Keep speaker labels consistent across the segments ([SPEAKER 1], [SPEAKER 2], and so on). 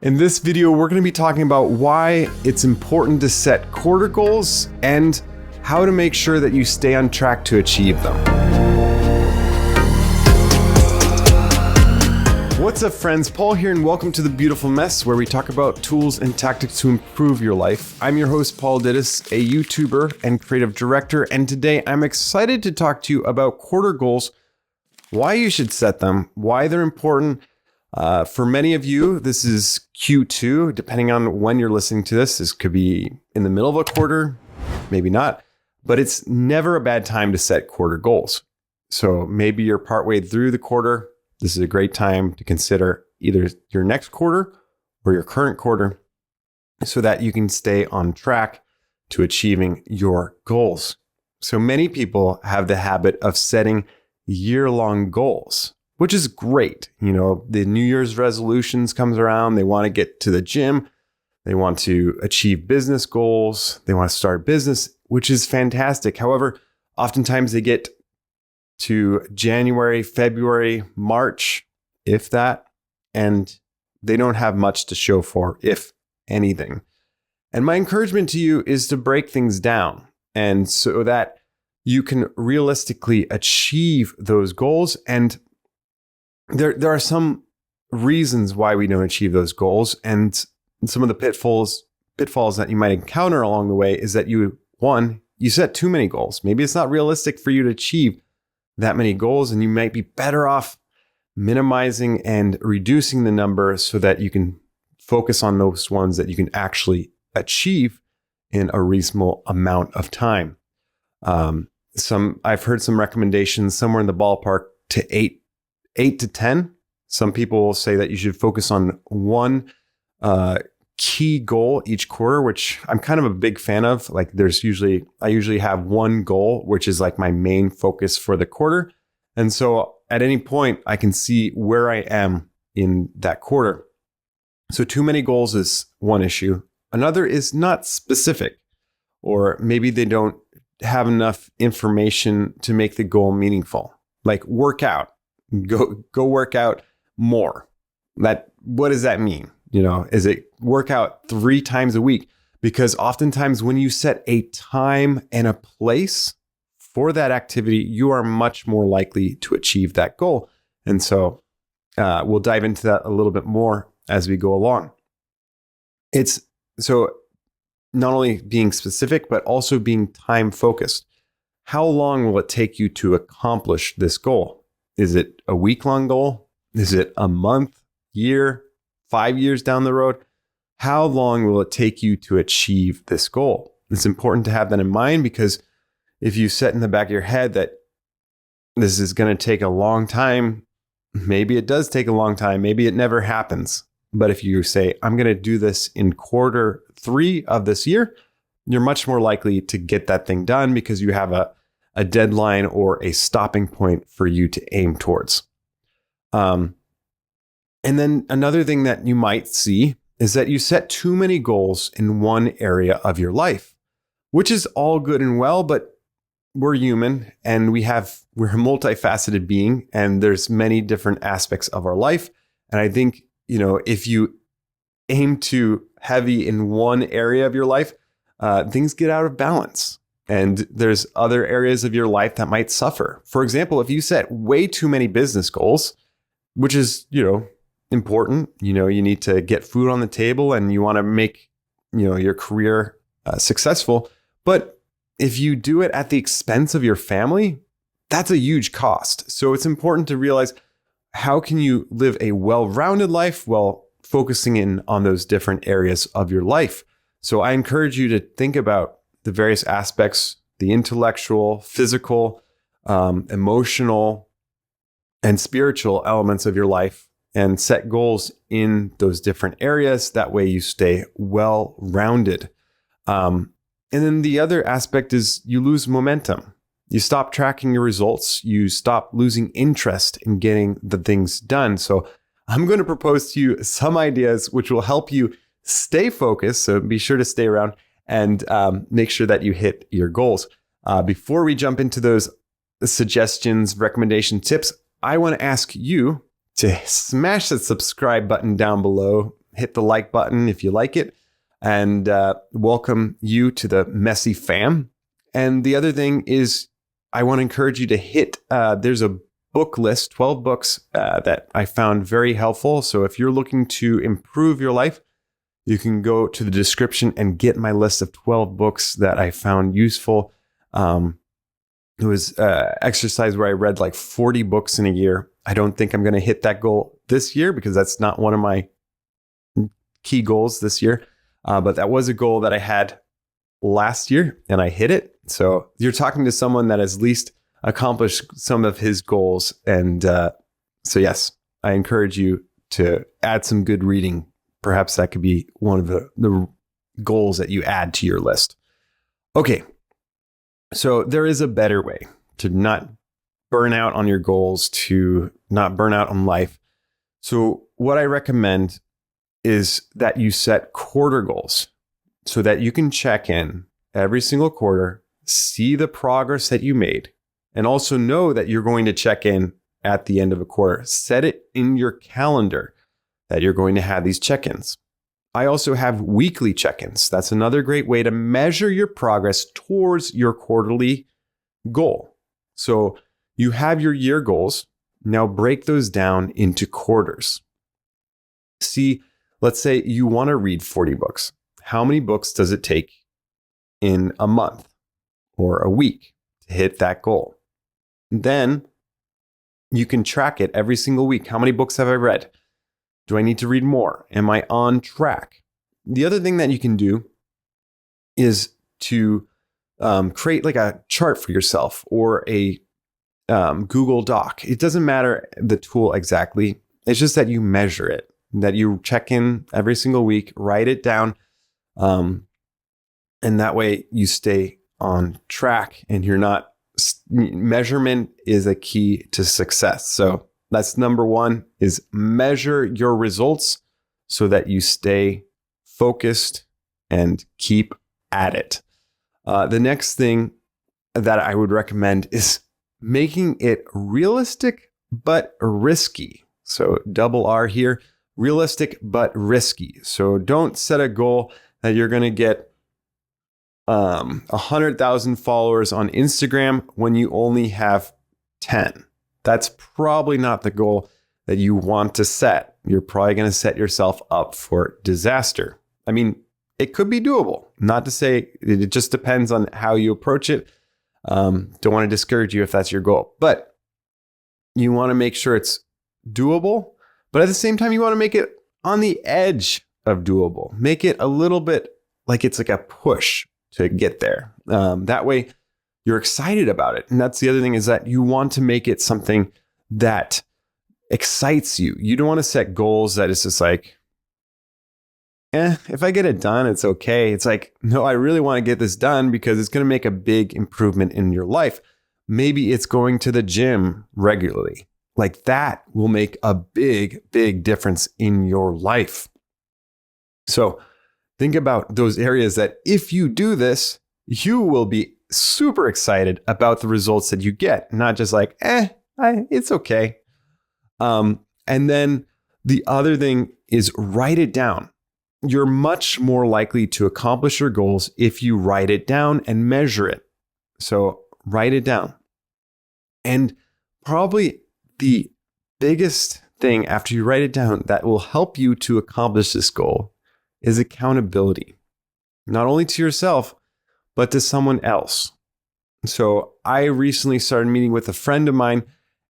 [SPEAKER 1] In this video, we're going to be talking about why it's important to set quarter goals and how to make sure that you stay on track to achieve them. What's up, friends? Paul here, and welcome to The Beautiful Mess, where we talk about tools and tactics to improve your life. I'm your host, Paul Dittis, a YouTuber and creative director, and today I'm excited to talk to you about quarter goals, why you should set them, why they're important. For many of you, this is Q2, depending on when you're listening to this. This could be in the middle of a quarter, maybe not, but it's never a bad time to set quarter goals. So maybe you're partway through the quarter. This is a great time to consider either your next quarter or your current quarter so that you can stay on track to achieving your goals. So many people have the habit of setting year-long goals, which is great. You know, the New Year's resolutions comes around. They want to get to the gym. They want to achieve business goals. They want to start business, which is fantastic. However, oftentimes they get to January, February, March, if that, and they don't have much to show for, if anything. And my encouragement to you is to break things down, and so that you can realistically achieve those goals. And there are some reasons why we don't achieve those goals, and some of the pitfalls that you might encounter along the way is that you set too many goals. Maybe it's not realistic for you to achieve that many goals, and you might be better off minimizing and reducing the number so that you can focus on those ones that you can actually achieve in a reasonable amount of time. I've heard some recommendations somewhere in the ballpark to 8 to 10. Some people will say that you should focus on one key goal each quarter, which I'm kind of a big fan of. Like I usually have one goal, which is like my main focus for the quarter. And so at any point, I can see where I am in that quarter. So too many goals is one issue. Another is not specific, or maybe they don't have enough information to make the goal meaningful. Like work out. Go work out more. What does that mean? You know, is it work out 3 times a week? Because oftentimes when you set a time and a place for that activity, you are much more likely to achieve that goal. And so we'll dive into that a little bit more as we go along. It's so not only being specific, but also being time focused. How long will it take you to accomplish this goal? Is it a week-long goal? Is it a month, year, 5 years down the road? How long will it take you to achieve this goal? It's important to have that in mind, because if you set in the back of your head that this is going to take a long time, maybe it does take a long time. Maybe it never happens. But if you say, I'm going to do this in quarter 3 of this year, you're much more likely to get that thing done because you have a deadline or a stopping point for you to aim towards. And then another thing that you might see is that you set too many goals in one area of your life, which is all good and well, but we're human and we're a multifaceted being, and there's many different aspects of our life. And I think, you know, if you aim too heavy in one area of your life, things get out of balance. And there's other areas of your life that might suffer. For example, if you set way too many business goals, which is, you know, important, you know, you need to get food on the table and you want to make, you know, your career successful. But if you do it at the expense of your family, that's a huge cost. So it's important to realize, how can you live a well-rounded life while focusing in on those different areas of your life? So I encourage you to think about the various aspects, the intellectual, physical, emotional, and spiritual elements of your life, and set goals in those different areas. That way you stay well-rounded. And then the other aspect is you lose momentum. You stop tracking your results. You stop losing interest in getting the things done. So I'm going to propose to you some ideas which will help you stay focused. So be sure to stay around and make sure that you hit your goals. Before we jump into those suggestions, recommendation tips, I want to ask you to smash that subscribe button down below, hit the like button if you like it, and welcome you to the Messy fam. And the other thing is, I want to encourage you to hit, there's a book list, 12 books that I found very helpful. So if you're looking to improve your life, you can go to the description and get my list of 12 books that I found useful. It was exercise where I read like 40 books in a year. I don't think I'm going to hit that goal this year because that's not one of my key goals this year. But that was a goal that I had last year and I hit it. So you're talking to someone that has at least accomplished some of his goals. And so, yes, I encourage you to add some good reading. Perhaps that could be one of the goals that you add to your list. Okay. So there is a better way to not burn out on your goals, to not burn out on life. So what I recommend is that you set quarter goals so that you can check in every single quarter, see the progress that you made, and also know that you're going to check in at the end of a quarter. Set it in your calendar that you're going to have these check-ins. I also have weekly check-ins. That's another great way to measure your progress towards your quarterly goal. So you have your year goals. Now break those down into quarters. See, let's say you want to read 40 books. How many books does it take in a month or a week to hit that goal? Then you can track it every single week. How many books have I read? Do I need to read more? Am I on track? The other thing that you can do is to create like a chart for yourself or a Google Doc. It doesn't matter the tool exactly. It's just that you measure it, that you check in every single week, write it down. And that way you stay on track and you're not, measurement is a key to success. So that's number one, is measure your results so that you stay focused and keep at it. The next thing that I would recommend is making it realistic but risky. So double R here, realistic but risky. So don't set a goal that you're going to get 100,000 followers on Instagram when you only have 10. That's probably not the goal that you want to set. You're probably going to set yourself up for disaster. I mean, it could be doable. Not to say, it just depends on how you approach it. Don't want to discourage you if that's your goal, but you want to make sure it's doable. But at the same time, you want to make it on the edge of doable. Make it a little bit like it's like a push to get there. That way, you're excited about it. And that's the other thing, is that you want to make it something that excites you. You don't want to set goals that it's just like, if I get it done, it's okay. It's like, no, I really want to get this done because it's going to make a big improvement in your life. Maybe it's going to the gym regularly. Like that will make a big, big difference in your life. So think about those areas that if you do this, you will be super excited about the results that you get, not just like, it's okay. And then the other thing is write it down. You're much more likely to accomplish your goals if you write it down and measure it. So write it down. And probably the biggest thing after you write it down that will help you to accomplish this goal is accountability, not only to yourself, but to someone else. So I recently started meeting with a friend of mine,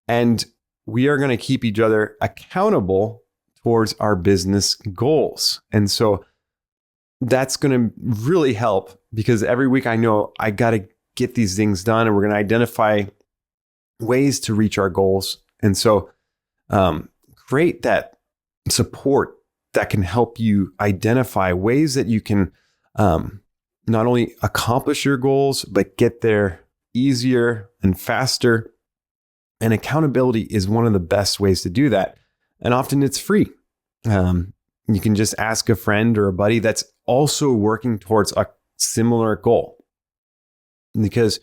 [SPEAKER 1] and we are going to keep each other accountable towards our business goals. And so that's going to really help, because every week I know I got to get these things done, and we're going to identify ways to reach our goals. And so create that support that can help you identify ways that you can not only accomplish your goals, but get there easier and faster. And accountability is one of the best ways to do that. And often it's free. You can just ask a friend or a buddy that's also working towards a similar goal, because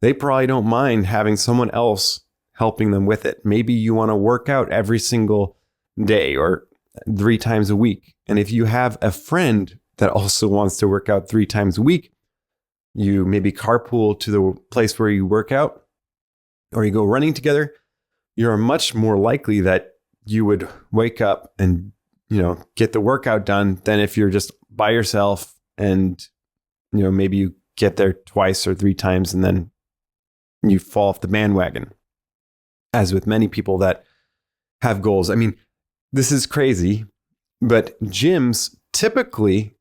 [SPEAKER 1] they probably don't mind having someone else helping them with it. Maybe you want to work out every single day, or 3 times a week. And if you have a friend that also wants to work out 3 times a week, you maybe carpool to the place where you work out, or you go running together, you're much more likely that you would wake up and, get the workout done than if you're just by yourself and, maybe you get there twice or 3 times and then you fall off the bandwagon. As with many people that have goals. I mean, this is crazy, but gyms typically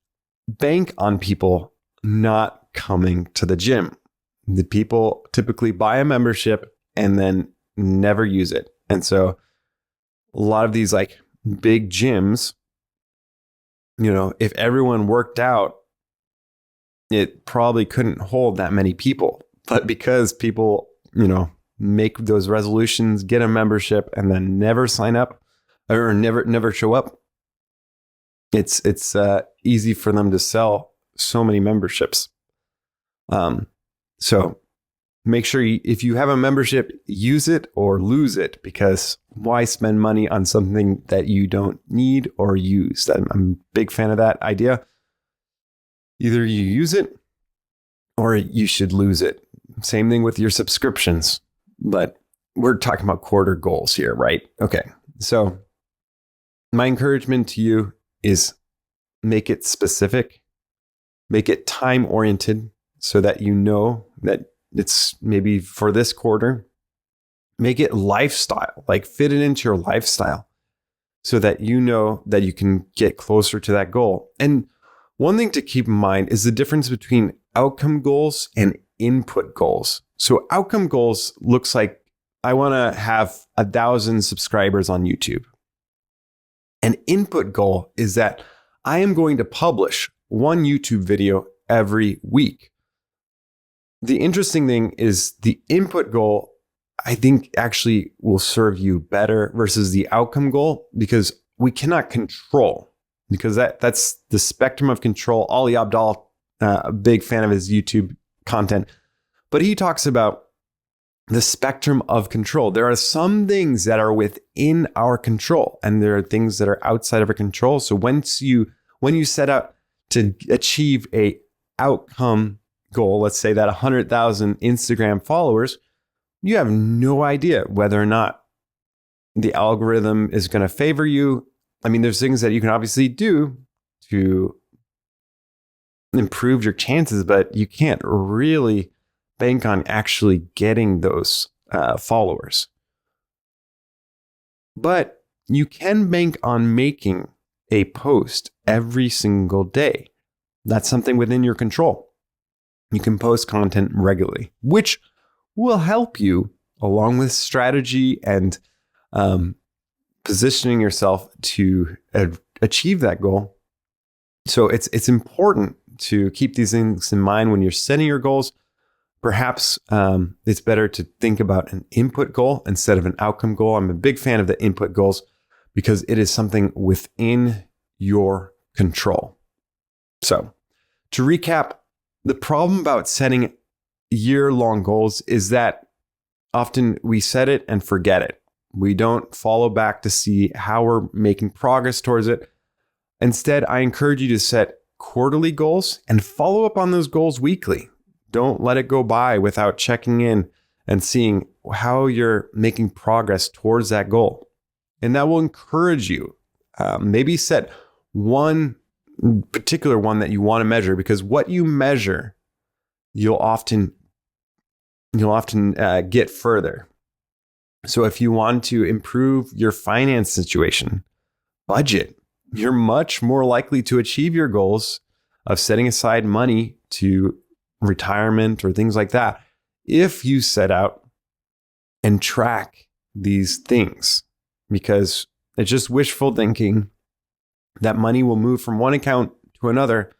[SPEAKER 1] bank on people not coming to the gym. The people typically buy a membership and then never use it. And so a lot of these like big gyms, if everyone worked out, it probably couldn't hold that many people. But because people, make those resolutions, get a membership, and then never sign up or never show up, it's easy for them to sell so many memberships. So make sure if you have a membership, use it or lose it, because why spend money on something that you don't need or use? I'm a big fan of that idea. Either you use it or you should lose it. Same thing with your subscriptions, but we're talking about quarter goals here, right? Okay. So my encouragement to you is make it specific, make it time oriented so that you know that it's maybe for this quarter. Make it lifestyle, like fit it into your lifestyle so that you know that you can get closer to that goal. And one thing to keep in mind is the difference between outcome goals and input goals. So outcome goals looks like I want to have 1,000 subscribers on YouTube. An input goal is that I am going to publish one YouTube video every week. The interesting thing is the input goal, I think, actually will serve you better versus the outcome goal, because we cannot control, because that's the spectrum of control. Ali Abdaal, a big fan of his YouTube content, but he talks about the spectrum of control. There are some things that are within our control, and there are things that are outside of our control. So when you set out to achieve a outcome goal, let's say that 100,000 Instagram followers, you have no idea whether or not the algorithm is going to favor you. I mean, there's things that you can obviously do to improve your chances, but you can't really bank on actually getting those followers. But you can bank on making a post every single day. That's something within your control. You can post content regularly, which will help you along with strategy and positioning yourself to achieve that goal. So it's important to keep these things in mind when you're setting your goals. Perhaps it's better to think about an input goal instead of an outcome goal. I'm a big fan of the input goals because it is something within your control. So to recap, the problem about setting year-long goals is that often we set it and forget it. We don't follow back to see how we're making progress towards it. Instead, I encourage you to set quarterly goals and follow up on those goals weekly. Don't let it go by without checking in and seeing how you're making progress towards that goal. And that will encourage you. Maybe set one particular one that you want to measure, because what you measure, you'll often get further. So if you want to improve your finance situation, budget. You're much more likely to achieve your goals of setting aside money to retirement or things like that if you set out and track these things, because it's just wishful thinking that money will move from one account to another.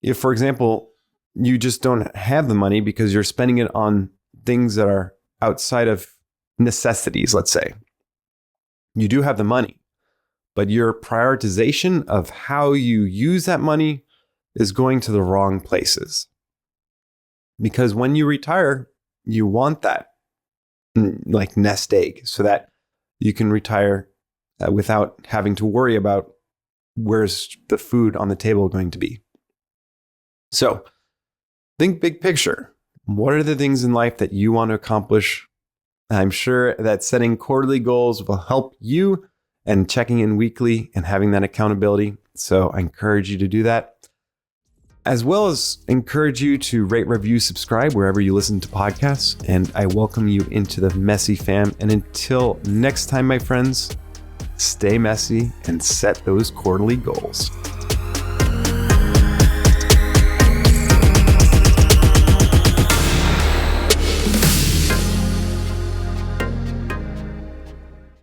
[SPEAKER 1] If, for example, you just don't have the money because you're spending it on things that are outside of necessities, let's say. You do have the money, but your prioritization of how you use that money is going to the wrong places. Because when you retire, you want that like nest egg so that you can retire without having to worry about where's the food on the table going to be. So think big picture. What are the things in life that you want to accomplish? I'm sure that setting quarterly goals will help you, and checking in weekly and having that accountability. So I encourage you to do that, as well as encourage you to rate, review, subscribe wherever you listen to podcasts. And I welcome you into the Messy fam. And until next time, my friends, stay messy and set those quarterly goals.